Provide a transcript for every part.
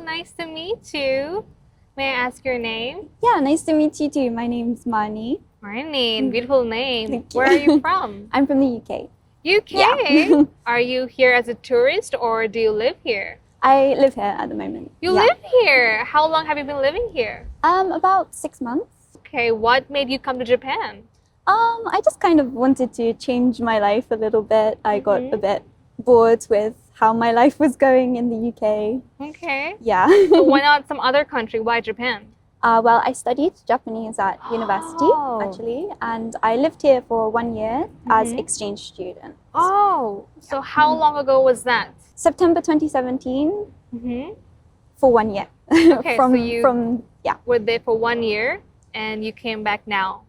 nice to meet you. May I ask your name? Yeah, nice to meet you too. My name's Marnie. Marnie, beautiful name. Thank you. Where are you from? I'm from the UK. UK? Yeah. Are you here as a tourist or do you live here? I live here at the moment. You live here? How long have you been living here? About 6 months. Okay, what made you come to Japan? I just kind of wanted to change my life a little bit. I got a bit bored with how my life was going in the UK. Okay. Yeah. So why not some other country? Why Japan? Well, I studied Japanese at university, actually, and I lived here for 1 year as exchange student. Oh, so how long ago was that? September 2017 for 1 year. Okay, from, so you yeah. were there for 1 year and you came back now,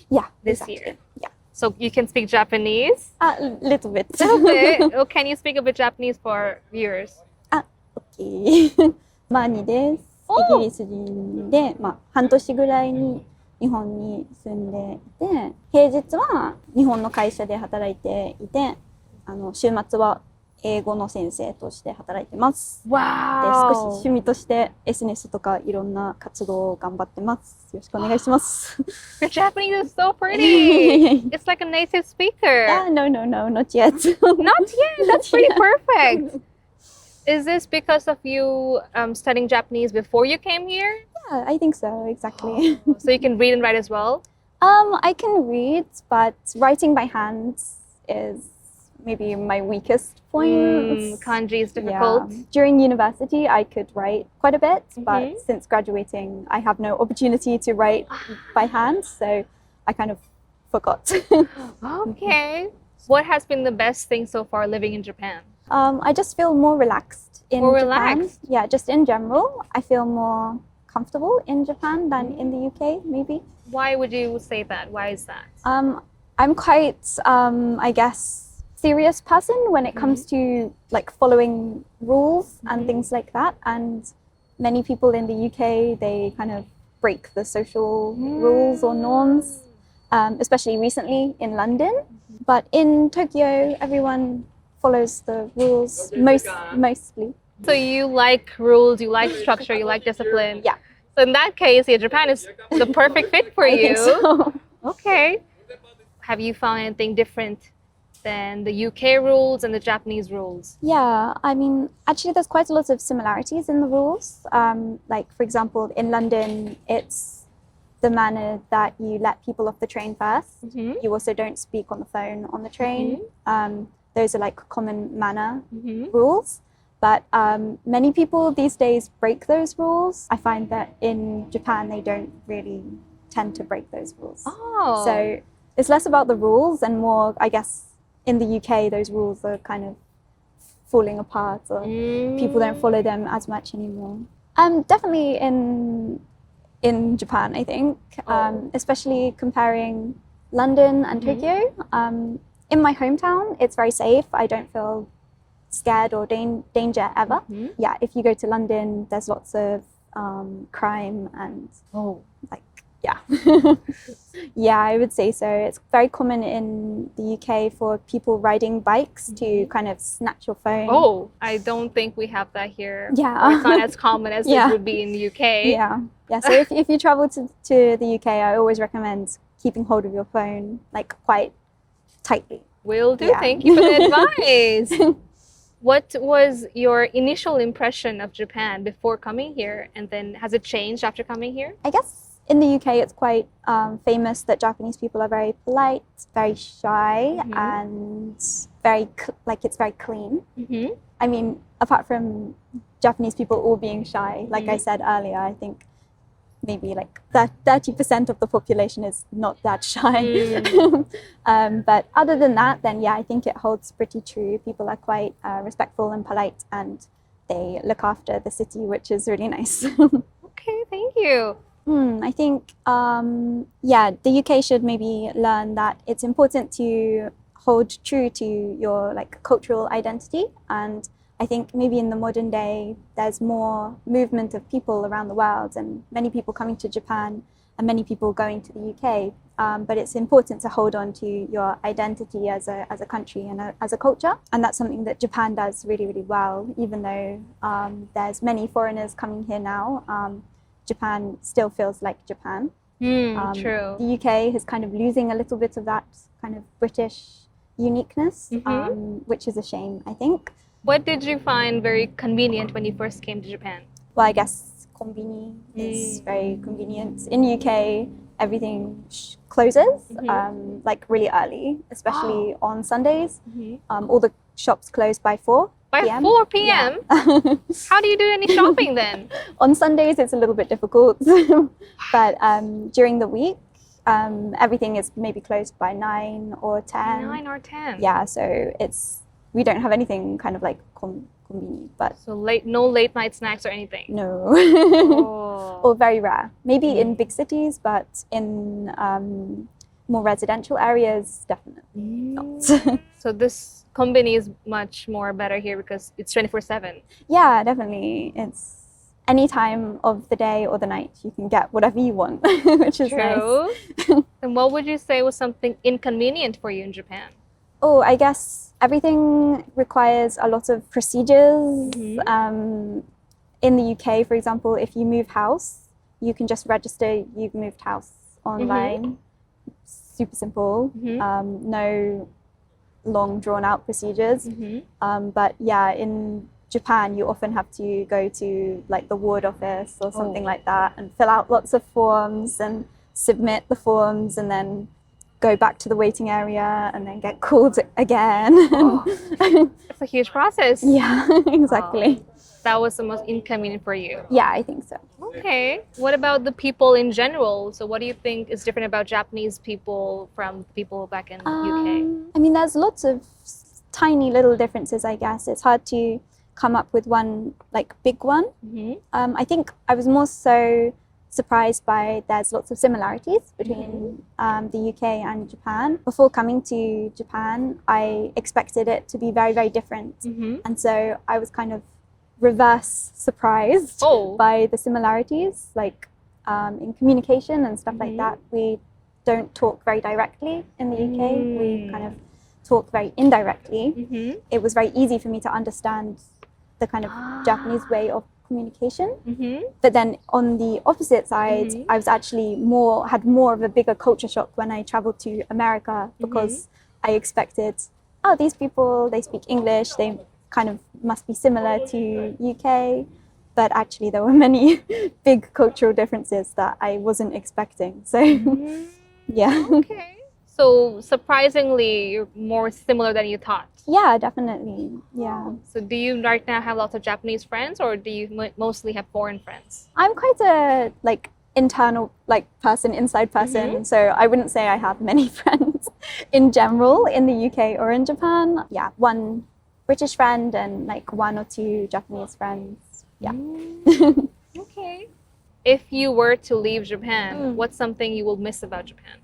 Yeah, this exactly. year. Yeah. So you can speak Japanese? A little bit. Okay. Oh, can you speak a bit Japanese for viewers? OK マーニーです。イギリス人で、半年ぐらいに日本に住んでいて、平日は日本の会社で働いていて、週末は英語の先生として働いてます。で、少し Wow. 趣味として SNS とかいろんな活動を頑張ってます。よろしくお願いします。Your Japanese is so pretty. It's like a native speaker. No, not yet. Not yet. That's pretty perfect. Is this because of you studying Japanese before you came here? Yeah, I think so, exactly. So you can read and write as well? I can read, but writing by hand is maybe my weakest point. Kanji is difficult. Yeah. During university, I could write quite a bit, but since graduating, I have no opportunity to write by hand, so I kind of forgot. Okay. What has been the best thing so far living in Japan? I just feel more relaxed in More Japan. relaxed? Yeah, just in general, I feel more comfortable in Japan than in the UK, maybe. Why would you say that? Why is that? I'm quite, I guess, serious person when it comes to like following rules and things like that. And many people in the UK, they kind of break the social rules or norms, especially recently in London. But in Tokyo, everyone follows the rules mostly. So you like rules, you like structure, you like discipline. Yeah. So in that case, yeah, Japan is the perfect fit for I you. think so. Okay. Have you found anything different than the UK rules and the Japanese rules? Yeah, I mean, actually, there's quite a lot of similarities in the rules. Like, for example, in London, it's the manner that you let people off the train first. You also don't speak on the phone on the train. Those are like common manner rules. But many people these days break those rules. I find that in Japan, they don't really tend to break those rules. Oh. So it's less about the rules and more, I guess, in the UK, those rules are kind of falling apart or people don't follow them as much anymore. Definitely in Japan, I think, especially comparing London and Tokyo. In my hometown, it's very safe. I don't feel scared or danger ever. Yeah, if you go to London, there's lots of crime and like, yeah. Yeah, I would say so. It's very common in the UK for people riding bikes to kind of snatch your phone. Oh, I don't think we have that here. Yeah. Or it's not as common as it would be in the UK. Yeah. So if you travel to the UK, I always recommend keeping hold of your phone like quite tightly. Will do. Yeah. Thank you for the advice. What was your initial impression of Japan before coming here? And then has it changed after coming here? I guess in the UK, it's quite famous that Japanese people are very polite, very shy, and very it's very clean. I mean, apart from Japanese people all being shy, like I said earlier, I think maybe like 30% of the population is not that shy. But other than that, then yeah, I think it holds pretty true. People are quite respectful and polite, and they look after the city, which is really nice. Okay, thank you. I think, the UK should maybe learn that it's important to hold true to your like cultural identity. And I think maybe in the modern day, there's more movement of people around the world and many people coming to Japan. and many people going to the UK. But it's important to hold on to your identity as a country and as a culture. And that's something that Japan does really, really well. Even though there's many foreigners coming here now, Japan still feels like Japan. True. The UK is kind of losing a little bit of that kind of British uniqueness, which is a shame, I think. What did you find very convenient when you first came to Japan? Well, I guess konbini is very convenient. In UK, everything closes like really early, especially on Sundays. All the shops close by 4 By p.m. 4 p.m.? Yeah. How do you do any shopping then? On Sundays, it's a little bit difficult. But during the week, everything is maybe closed by 9 or 10. 9 or 10? Yeah, so we don't have anything kind of like konbini, but So no late night snacks or anything? no. Oh. Or very rare. Maybe in big cities, but in more residential areas, definitely not. So this konbini is much more better here because it's 24/7. Yeah, definitely. It's any time of the day or the night. You can get whatever you want, which is nice. True. And what would you say was something inconvenient for you in Japan? Oh, I guess everything requires a lot of procedures. In the UK, for example, if you move house, you can just register you've moved house online. Super simple. No long drawn out procedures. But yeah, in Japan, you often have to go to like the ward office or something like that and fill out lots of forms and submit the forms and then go back to the waiting area and then get called again. It's a huge process. Yeah, exactly. That was the most inconvenient for you. Yeah, I think so. Okay. What about the people in general? So what do you think is different about Japanese people from people back in UK? I mean, there's lots of tiny little differences, I guess. It's hard to come up with one like big one. I think I was more so surprised by there's lots of similarities between the UK and Japan. Before coming to Japan, I expected it to be very, very different. And so I was kind of reverse surprised by the similarities, like in communication and stuff like that. We don't talk very directly in the UK. We kind of talk very indirectly. It was very easy for me to understand the kind of Japanese way of communication. But then on the opposite side, I was actually had more of a bigger culture shock when I traveled to America because I expected, oh, these people, they speak English, they kind of must be similar to UK, but actually there were many big cultural differences that I wasn't expecting. So yeah. Okay. So surprisingly, you're more similar than you thought. Yeah, definitely. Yeah. So do you right now have lots of Japanese friends or do you mostly have foreign friends? I'm quite a like internal person, inside person. So I wouldn't say I have many friends in general in the UK or in Japan. Yeah, one British friend and like 1 or 2 Japanese friends. Yeah. Okay. If you were to leave Japan, what's something you will miss about Japan?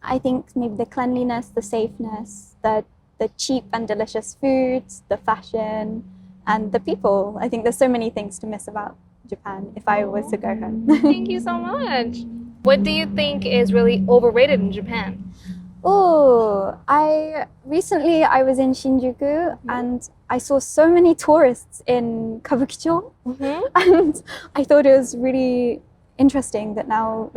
I think maybe the cleanliness, the safeness, the cheap and delicious food, the fashion, and the people. I think there's so many things to miss about Japan if I was to go home. Thank you so much. What do you think is really overrated in Japan? Oh, recently I was in Shinjuku and I saw so many tourists in Kabukicho, and I thought it was really interesting that now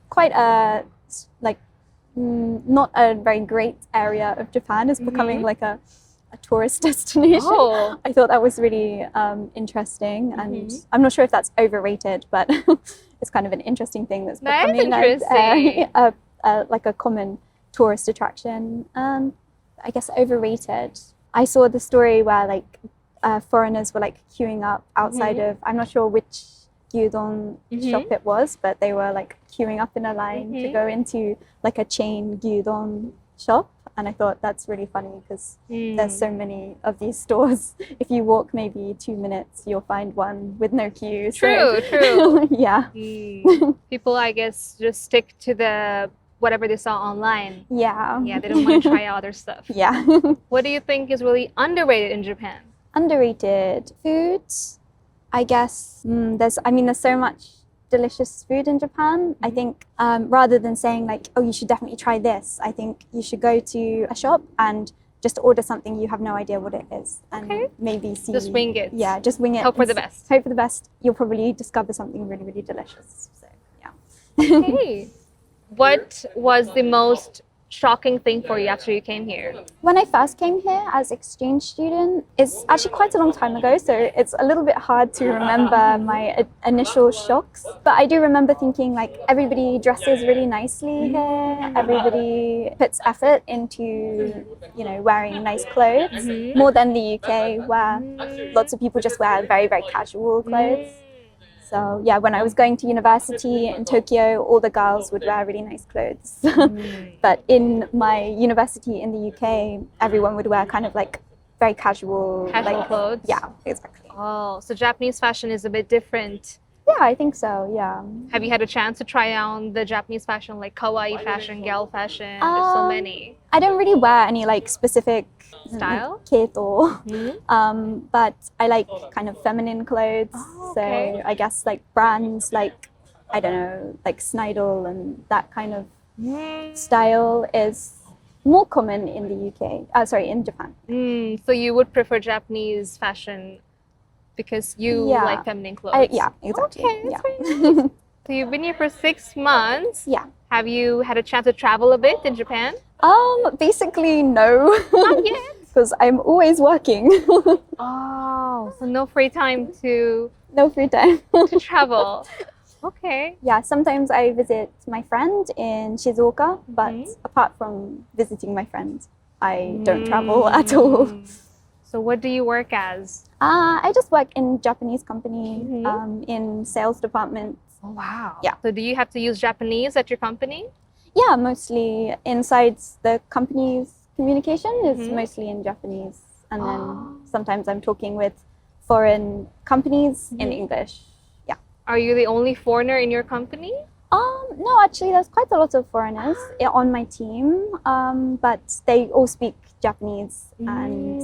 quite a not a very great area of Japan is becoming like a tourist destination. I thought that was really interesting, and I'm not sure if that's overrated, but it's kind of an interesting thing that's becoming like a common tourist attraction. I guess overrated. I saw the story where foreigners were queuing up outside of, I'm not sure which gyudon shop it was, but they were queuing up in a line to go into a chain gyudon shop. And I thought that's really funny because there's so many of these stores. If you walk maybe 2 minutes, you'll find one with no queue. True. Yeah. People, I guess, just stick to whatever they saw online. Yeah. Yeah, they don't want to try other stuff. Yeah. What do you think is really underrated in Japan? Underrated food, I guess. There's so much delicious food in Japan. I think rather than saying like, oh, you should definitely try this, I think you should go to a shop and just order something you have no idea what it is, and maybe see. Just wing it. Yeah, just wing it. Hope for the best. Hope for the best. You'll probably discover something really, really delicious. So yeah. Okay. What was the most shocking thing for you after you came here? When I first came here as exchange student, it's actually quite a long time ago, so it's a little bit hard to remember my initial shocks. But I do remember thinking like everybody dresses really nicely here, everybody puts effort into, you know, wearing nice clothes, more than the UK where lots of people just wear very, very casual clothes. So yeah, when I was going to university in Tokyo, all the girls would wear really nice clothes. But in my university in the UK, everyone would wear kind of like very casual like, clothes? Yeah, exactly. Oh, so Japanese fashion is a bit different. Yeah, I think so, yeah. Have you had a chance to try on the Japanese fashion, like kawaii fashion, gal fashion? There's so many. I don't really wear any like specific Style? Keto, but I like kind of feminine clothes. So I guess like brands like, I don't know, like Snidel and that kind of style is more common in the UK, in Japan. So you would prefer Japanese fashion because you like feminine clothes? Yeah, exactly. Okay, yeah. So you've been here for 6 months. Yeah. Have you had a chance to travel a bit in Japan? Basically no. Not yet. Because I'm always working. Oh, so no free time to No free time. to travel. Okay. Yeah, sometimes I visit my friend in Shizuoka, but apart from visiting my friend, I don't travel at all. So what do you work as? I just work in Japanese company, in sales department. Oh, wow. Yeah. So do you have to use Japanese at your company? Yeah, mostly inside the company's communication is mostly in Japanese. And then sometimes I'm talking with foreign companies in English. Yeah. Are you the only foreigner in your company? No, actually, there's quite a lot of foreigners on my team, but they all speak Japanese and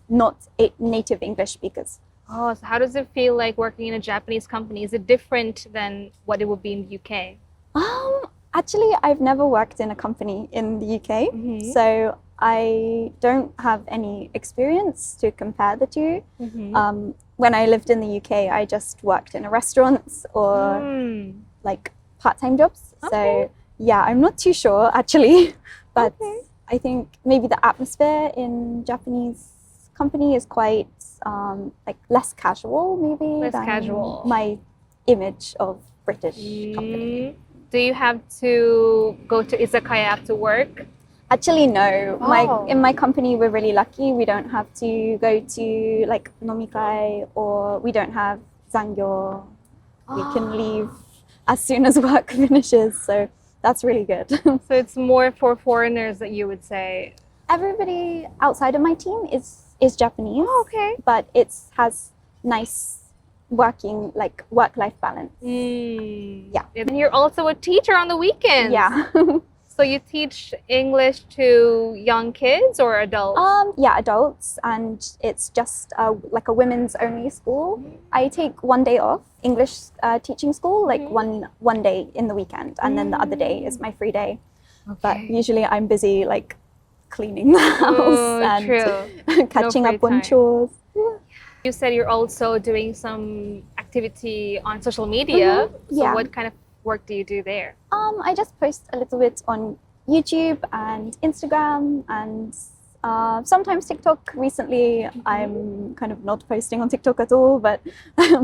not native English speakers. Oh, so how does it feel like working in a Japanese company? Is it different than what it would be in the UK? Actually, I've never worked in a company in the UK, so I don't have any experience to compare the two. When I lived in the UK, I just worked in a restaurant or like part-time jobs. So yeah, I'm not too sure actually, but I think maybe the atmosphere in Japanese company is quite like less casual, maybe than my image of British company. Do you have to go to izakaya after work? Actually, no. In my company, we're really lucky. We don't have to go to like nomikai, or we don't have zangyo. We can leave as soon as work finishes. So that's really good. So it's more for foreigners that you would say? Everybody outside of my team is Japanese. But it has nice work-life balance. Yeah. And you're also a teacher on the weekends. Yeah. So you teach English to young kids or adults? Yeah, adults, and it's just like a women's only school. I take one day off English teaching school, like one day in the weekend, and then the other day is my free day. But usually I'm busy like cleaning the house and catching up on chores. You said you're also doing some activity on social media. So what kind of work do you do there? I just post a little bit on YouTube and Instagram and sometimes TikTok. Recently, I'm kind of not posting on TikTok at all, but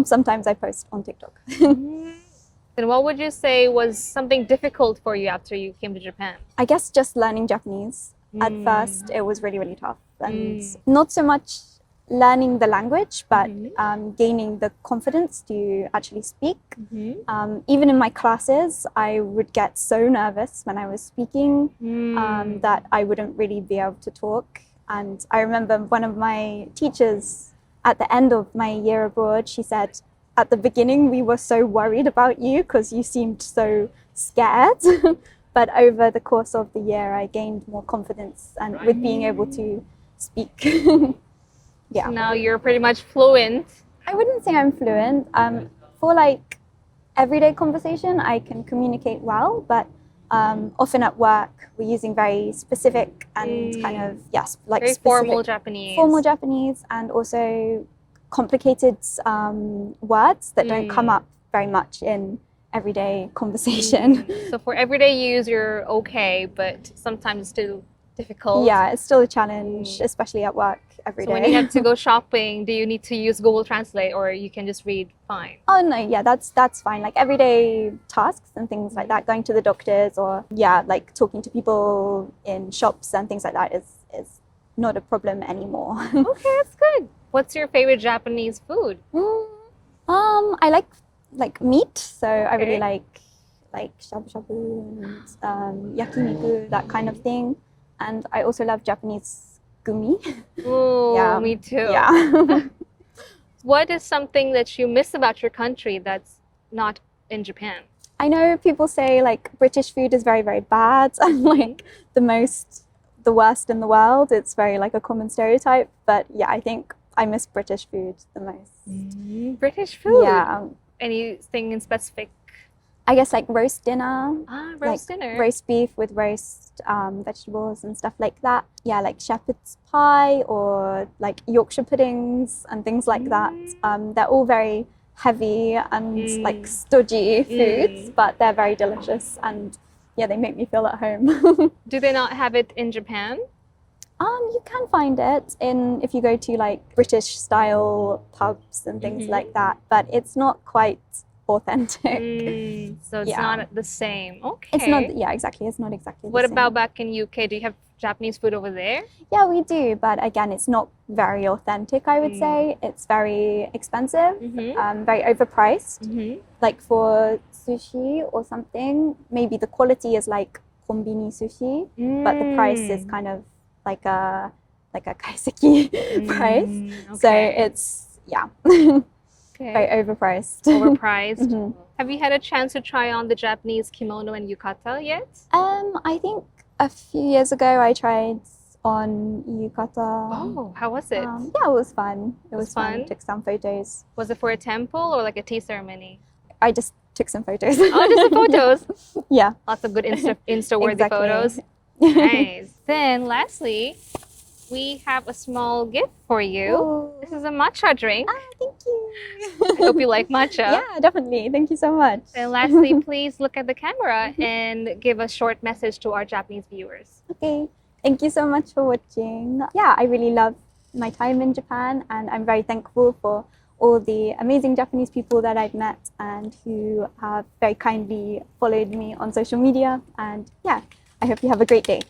sometimes I post on TikTok. And what would you say was something difficult for you after you came to Japan? I guess just learning Japanese. At first, it was really, really tough. And not so much learning the language, but gaining the confidence to actually speak. Even in my classes, I would get so nervous when I was speaking that I wouldn't really be able to talk. And I remember one of my teachers at the end of my year abroad, she said, at the beginning, we were so worried about you because you seemed so scared. But over the course of the year, I gained more confidence and with being able to speak. Yeah. Now you're pretty much fluent. I wouldn't say I'm fluent. For like everyday conversation, I can communicate well, but often at work, we're using very specific and kind of, yes, like very specific, formal Japanese, and also complicated words that don't come up very much in everyday conversation. So for everyday use, you're okay, but sometimes it's still difficult. Yeah, it's still a challenge, especially at work every day. So when you have to go shopping, do you need to use Google Translate, or you can just read fine? Oh no, yeah, that's fine. Like everyday tasks and things like that, going to the doctors, or yeah, like talking to people in shops and things like that is not a problem anymore. Okay, that's good. What's your favorite Japanese food? I like meat, so I really like shabu shabu and yakiniku, that kind of thing. And I also love Japanese gumi. Oh, Yeah. me too. Yeah. What is something that you miss about your country that's not in Japan? I know people say like British food is very, very bad and like the worst in the world. It's very like a common stereotype. But yeah, I think I miss British food the most. British food? Yeah. Anything in specific? I guess like roast dinner. Roast like dinner. Roast beef with roast vegetables and stuff like that. Yeah, like shepherd's pie or like Yorkshire puddings and things like that. They're all very heavy and like stodgy foods, but they're very delicious and yeah, they make me feel at home. Do they not have it in Japan? You can find it if you go to like British style pubs and things like that, but it's not quite authentic. So it's not the same. Okay. It's not, yeah, exactly. It's not exactly the What same. about back in UK? Do you have Japanese food over there? Yeah, we do, but again, it's not very authentic, I would say. It's very expensive, very overpriced. Like for sushi or something, maybe the quality is like konbini sushi, but the price is kind of like a kaiseki price. So it's, yeah, very overpriced. Overpriced. Have you had a chance to try on the Japanese kimono and yukata yet? I think a few years ago I tried on yukata. Oh, how was it? Yeah, it was fun. It was fun. Took some photos. Was it for a temple or like a tea ceremony? I just took some photos. Oh, just the photos? Yeah. Lots of good Insta-worthy photos. Exactly. Nice. Then lastly, we have a small gift for you. Oh. This is a matcha drink. Thank you. I hope you like matcha. Yeah, definitely. Thank you so much. And lastly, please look at the camera and give a short message to our Japanese viewers. Okay. Thank you so much for watching. Yeah, I really love my time in Japan and I'm very thankful for all the amazing Japanese people that I've met and who have very kindly followed me on social media. And yeah, I hope you have a great day.